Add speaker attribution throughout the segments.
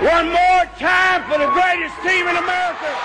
Speaker 1: One more time for the greatest team in America.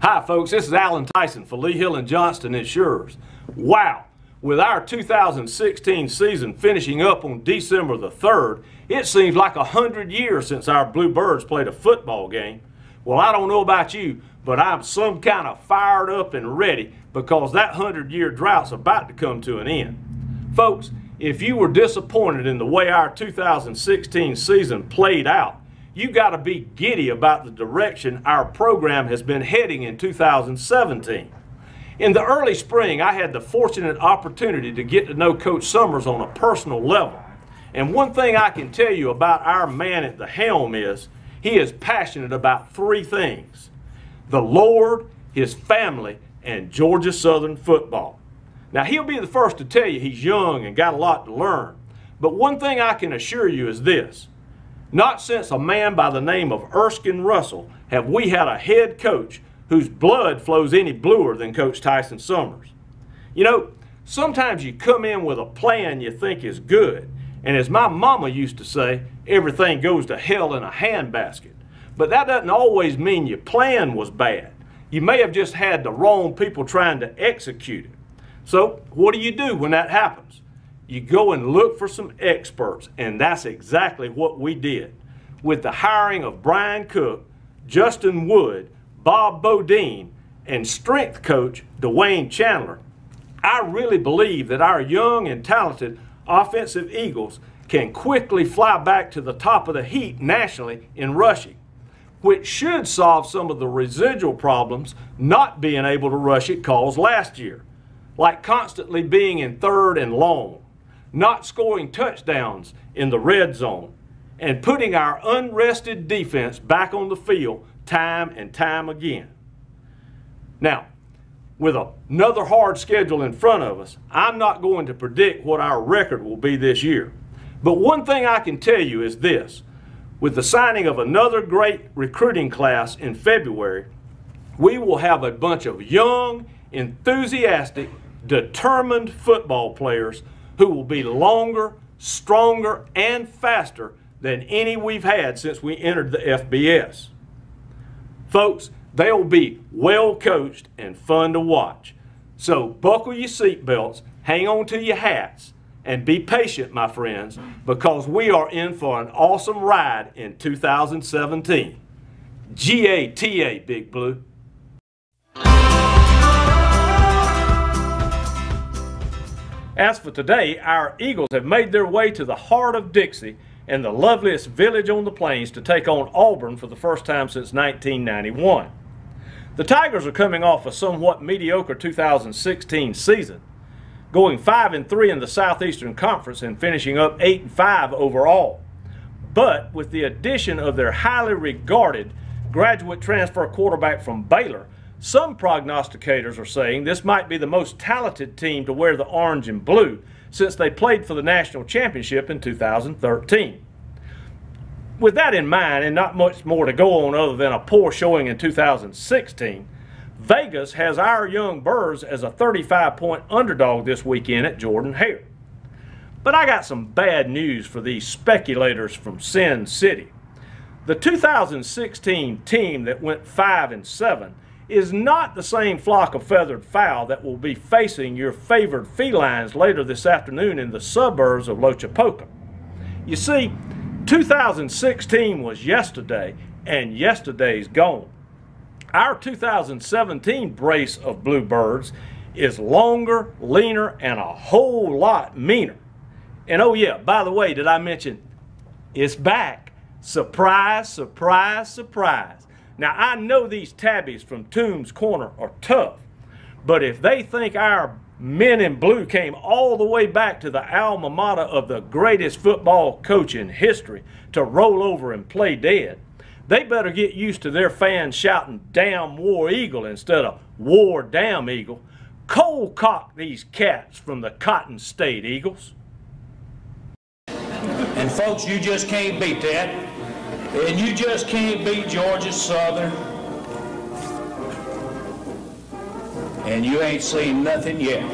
Speaker 2: Hi folks, this is Alan Tyson for Lee Hill & Johnston Insurers. Wow, with our 2016 season finishing up on December the 3rd, it seems like 100 years since our Bluebirds played a football game. Well, I don't know about you, but I'm some kind of fired up and ready because that 100-year drought's about to come to an end. Folks, if you were disappointed in the way our 2016 season played out, you got to be giddy about the direction our program has been heading in 2017. In the early spring, I had the fortunate opportunity to get to know Coach Summers on a personal level. And one thing I can tell you about our man at the helm is he is passionate about three things: the Lord, his family, and Georgia Southern football. Now, he'll be the first to tell you he's young and got a lot to learn. But one thing I can assure you is this: not since a man by the name of Erskine Russell have we had a head coach whose blood flows any bluer than Coach Tyson Summers. You know, sometimes you come in with a plan you think is good, and as my mama used to say, everything goes to hell in a handbasket. But that doesn't always mean your plan was bad. You may have just had the wrong people trying to execute it. So what do you do when that happens? You go and look for some experts, and that's exactly what we did. With the hiring of Brian Cook, Justin Wood, Bob Bodine, and strength coach Dwayne Chandler, I really believe that our young and talented offensive Eagles can quickly fly back to the top of the heap nationally in rushing, which should solve some of the residual problems not being able to rush it caused last year, like constantly being in third and long, not scoring touchdowns in the red zone, and putting our unrested defense back on the field time and time again. Now, with another hard schedule in front of us, I'm not going to predict what our record will be this year. But one thing I can tell you is this: with the signing of another great recruiting class in February, we will have a bunch of young, enthusiastic, determined football players who will be longer, stronger, and faster than any we've had since we entered the FBS. Folks, they'll be well coached and fun to watch. So buckle your seatbelts, hang on to your hats, and be patient, my friends, because we are in for an awesome ride in 2017. G-A-T-A, Big Blue. As for today, our Eagles have made their way to the heart of Dixie and the loveliest village on the plains to take on Auburn for the first time since 1991. The Tigers are coming off a somewhat mediocre 2016 season, going 5-3 in the Southeastern Conference and finishing up 8-5 overall. But with the addition of their highly regarded graduate transfer quarterback from Baylor, some prognosticators are saying this might be the most talented team to wear the orange and blue since they played for the national championship in 2013. With that in mind, and not much more to go on other than a poor showing in 2016, Vegas has our young Birds as a 35-point underdog this weekend at Jordan-Hare. But I got some bad news for these speculators from Sin City. The 2016 team that went 5-7 is not the same flock of feathered fowl that will be facing your favored felines later this afternoon in the suburbs of Lochapoka. You see, 2016 was yesterday, and yesterday's gone. Our 2017 brace of bluebirds is longer, leaner, and a whole lot meaner. And oh yeah, by the way, did I mention it's back? Surprise, surprise, surprise. Now I know these tabbies from Toombs Corner are tough, but if they think our men in blue came all the way back to the alma mater of the greatest football coach in history to roll over and play dead, they better get used to their fans shouting "Damn War Eagle" instead of "War Damn Eagle." Cold cock these cats from the Cotton State Eagles.
Speaker 3: And folks, you just can't beat that. And you just can't beat Georgia Southern. And you ain't seen nothing yet.